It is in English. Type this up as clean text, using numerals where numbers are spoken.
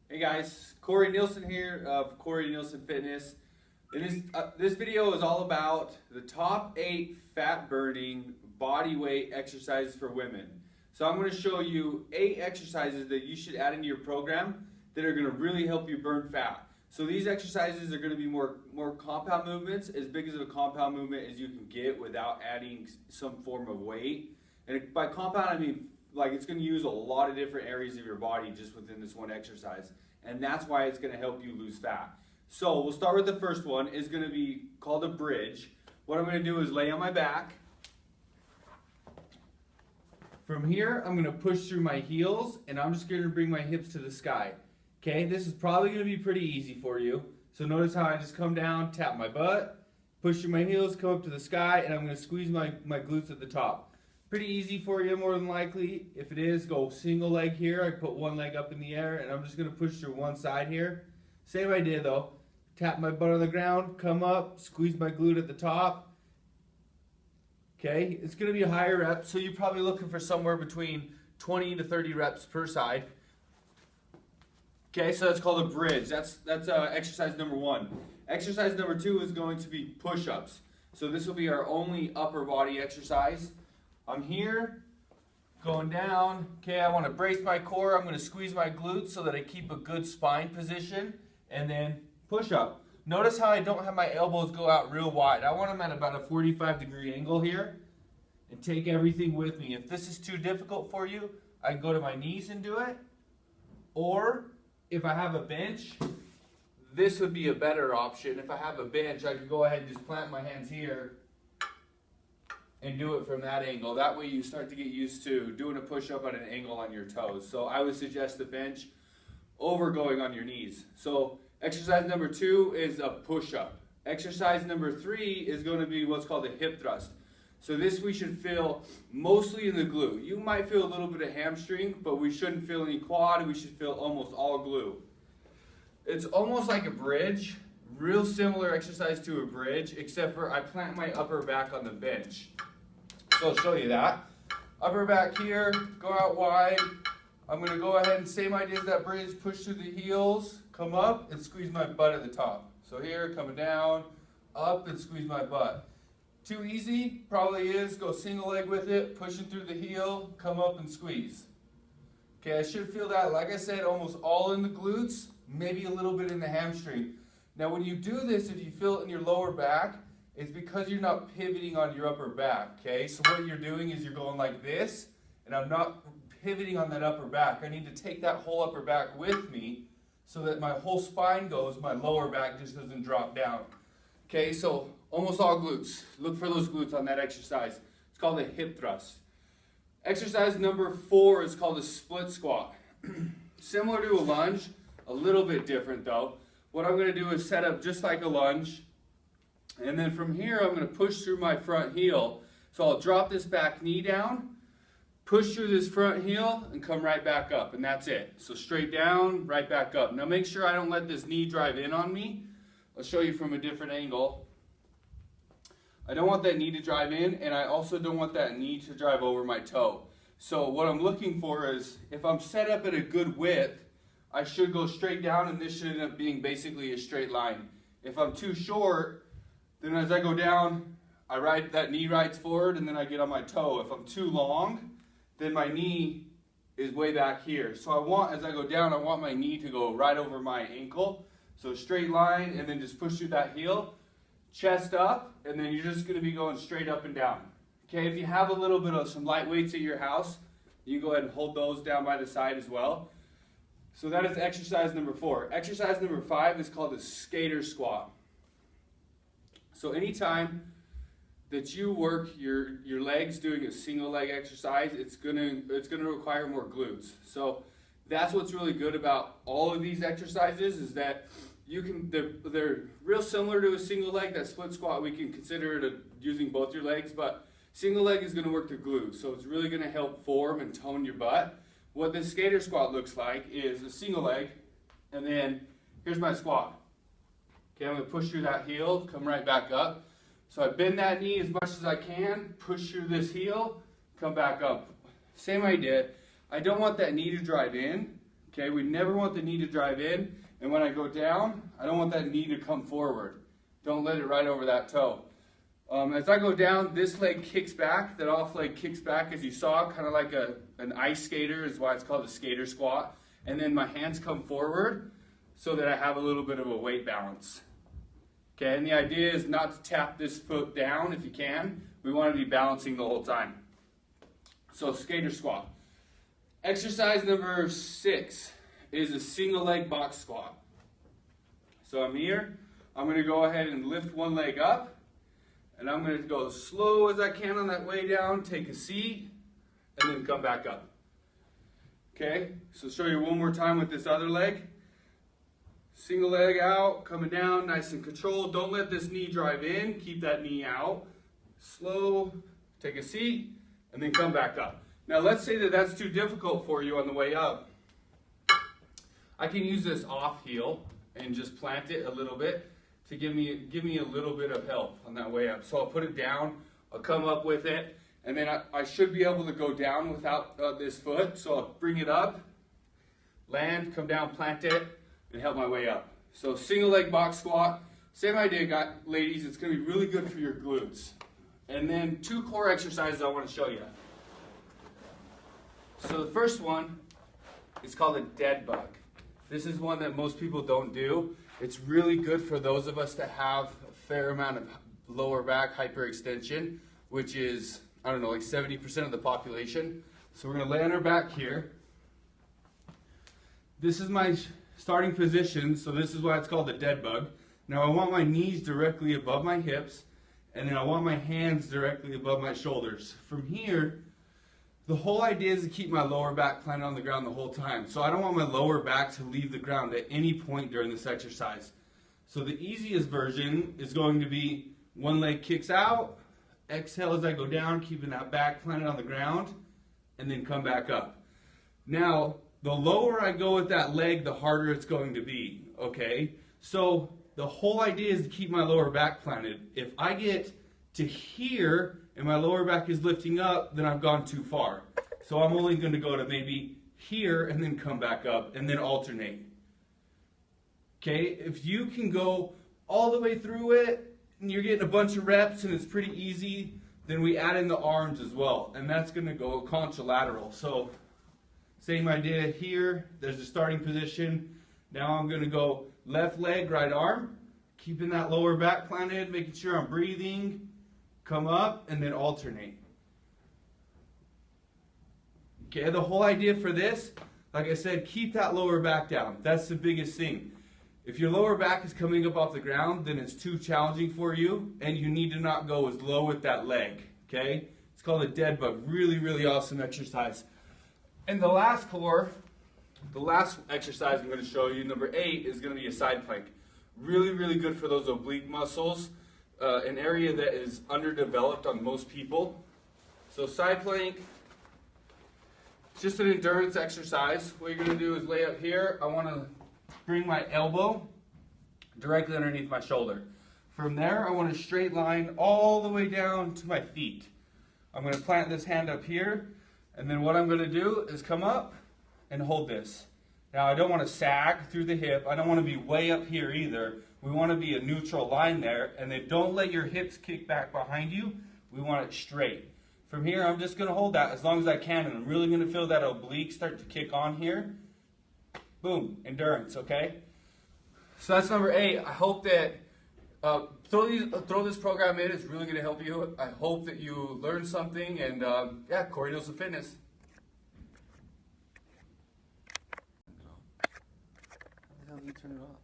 Hey guys, Corey Nielsen here of Corey Nielsen Fitness. This video is all about the top 8 fat burning body weight exercises for women. So I'm going to show you 8 exercises that you should add into your program that are going to really help you burn fat. So these exercises are going to be more compound movements, as big as a compound movement as you can get without adding some form of weight. And by compound I mean like it's going to use a lot of different areas of your body just within this one exercise, and that's why it's going to help you lose fat. So we'll start with the first one. Is going to be called a bridge. What I'm going to do is lay on my back. From here I'm going to push through my heels, and I'm just going to bring my hips to the sky. Okay, this is probably going to be pretty easy for you. So notice how I just come down, tap my butt, push through my heels, come up to the sky, and I'm going to squeeze my glutes at the top. Pretty easy for you, more than likely. If it is, go single leg here. I put one leg up in the air, and I'm just going to push through one side here. Same idea though. Tap my butt on the ground, come up, squeeze my glute at the top. Okay, it's going to be a higher rep, so you're probably looking for somewhere between 20 to 30 reps per side. Okay, so that's called a bridge. That's exercise number 1. Exercise number 2 is going to be push-ups. So this will be our only upper body exercise. I'm here, going down. Okay, I want to brace my core. I'm going to squeeze my glutes so that I keep a good spine position, and then push up. Notice how I don't have my elbows go out real wide. I want them at about a 45-degree angle here, and take everything with me. If this is too difficult for you, I can go to my knees and do it, or if I have a bench, this would be a better option. If I have a bench, I can go ahead and just plant my hands here and do it from that angle. That way you start to get used to doing a push-up at an angle on your toes. So I would suggest the bench over going on your knees. So exercise number 2 is a push-up. Exercise number 3 is going to be what's called a hip thrust. So this we should feel mostly in the glute. You might feel a little bit of hamstring, but we shouldn't feel any quad. We should feel almost all glute. It's almost like a bridge. Real similar exercise to a bridge, except for I plant my upper back on the bench. So I'll show you that. Upper back here, go out wide. I'm going to go ahead and same idea as that bridge, push through the heels, come up and squeeze my butt at the top. So here, coming down, up and squeeze my butt. Too easy? Probably is. Go single leg with it, pushing through the heel, come up and squeeze. Okay, I should feel that, like I said, almost all in the glutes, maybe a little bit in the hamstring. Now when you do this, if you feel it in your lower back, it's because you're not pivoting on your upper back, okay? So what you're doing is you're going like this, and I'm not pivoting on that upper back. I need to take that whole upper back with me so that my whole spine goes, my lower back just doesn't drop down. Okay, so almost all glutes. Look for those glutes on that exercise. It's called a hip thrust. Exercise number 4 is called a split squat. Similar to a lunge, a little bit different though. What I'm going to do is set up just like a lunge, and then from here I'm going to push through my front heel. So I'll drop this back knee down, push through this front heel, and come right back up, and that's it. So straight down, right back up. Now make sure I don't let this knee drive in on me. I'll show you from a different angle. I don't want that knee to drive in, and I also don't want that knee to drive over my toe. So what I'm looking for is, if I'm set up at a good width, I should go straight down, and this should end up being basically a straight line. If I'm too short, then as I go down, that knee rides forward, and then I get on my toe. If I'm too long, then my knee is way back here. So I want, as I go down, I want my knee to go right over my ankle. So straight line, and then just push through that heel, chest up, and then you're just going to be going straight up and down. Okay, if you have a little bit of some light weights at your house, you can go ahead and hold those down by the side as well. So that is exercise number 4. Exercise number 5 is called a skater squat. So anytime that you work your legs doing a single leg exercise, it's gonna require more glutes. So that's what's really good about all of these exercises, is that they're real similar to a single leg. That split squat, we can consider it using both your legs, but single leg is gonna work the glutes. So it's really gonna help form and tone your butt. What this skater squat looks like is a single leg, and then here's my squat. Okay, I'm going to push through that heel, come right back up. So I bend that knee as much as I can, push through this heel, come back up. Same idea. I don't want that knee to drive in. Okay, we never want the knee to drive in, and when I go down, I don't want that knee to come forward. Don't let it ride over that toe. As I go down, this leg kicks back, that off leg kicks back as you saw, kind of like an ice skater is why it's called a skater squat. And then my hands come forward so that I have a little bit of a weight balance. Okay, and the idea is not to tap this foot down if you can. We want to be balancing the whole time. So skater squat. Exercise number 6 is a single leg box squat. So I'm here, I'm going to go ahead and lift one leg up. And I'm going to go as slow as I can on that way down, take a seat, and then come back up. Okay, so show you one more time with this other leg. Single leg out, coming down, nice and controlled. Don't let this knee drive in, keep that knee out. Slow, take a seat, and then come back up. Now let's say that that's too difficult for you on the way up. I can use this off heel and just plant it a little bit to give me a little bit of help on that way up. So I'll put it down, I'll come up with it, and then I should be able to go down without this foot. So I'll bring it up, land, come down, plant it, and help my way up. So single leg box squat, same idea, ladies, it's gonna be really good for your glutes. And then 2 core exercises I wanna show you. So the first one is called a dead bug. This is one that most people don't do. It's really good for those of us that have a fair amount of lower back hyperextension, which is, I don't know, like 70% of the population. So we're gonna lay on our back here. This is my starting position, so this is why it's called a dead bug. Now I want my knees directly above my hips, and then I want my hands directly above my shoulders. From here, the whole idea is to keep my lower back planted on the ground the whole time. So I don't want my lower back to leave the ground at any point during this exercise. So the easiest version is going to be one leg kicks out, exhale as I go down, keeping that back planted on the ground, and then come back up. Now, the lower I go with that leg, the harder it's going to be, okay? So the whole idea is to keep my lower back planted. If I get to here, and my lower back is lifting up, then I've gone too far. So I'm only going to go to maybe here and then come back up and then alternate. Okay, if you can go all the way through it and you're getting a bunch of reps and it's pretty easy, then we add in the arms as well, and that's going to go contralateral. So same idea here, there's a starting position. Now I'm going to go left leg, right arm, keeping that lower back planted, making sure I'm breathing. Come up and then alternate. Okay, the whole idea for this, like I said, keep that lower back down. That's the biggest thing. If your lower back is coming up off the ground, then it's too challenging for you, and you need to not go as low with that leg. Okay, it's called a dead bug. Really, really awesome exercise. And the last core, the last exercise I'm going to show you, number 8, is going to be a side plank. Really, really good for those oblique muscles. An area that is underdeveloped on most people. So side plank, it's just an endurance exercise. What you're going to do is lay up here. I want to bring my elbow directly underneath my shoulder. From there, I want a straight line all the way down to my feet. I'm going to plant this hand up here, and then what I'm going to do is come up and hold this. Now I don't want to sag through the hip. I don't want to be way up here either. We want to be a neutral line there, and then don't let your hips kick back behind you. We want it straight. From here, I'm just going to hold that as long as I can, and I'm really going to feel that oblique start to kick on here. Boom, endurance, okay? So that's number 8. I hope that throw this program in. It's really going to help you. I hope that you learn something, and yeah, Corey knows the fitness. How the hell do you turn it off?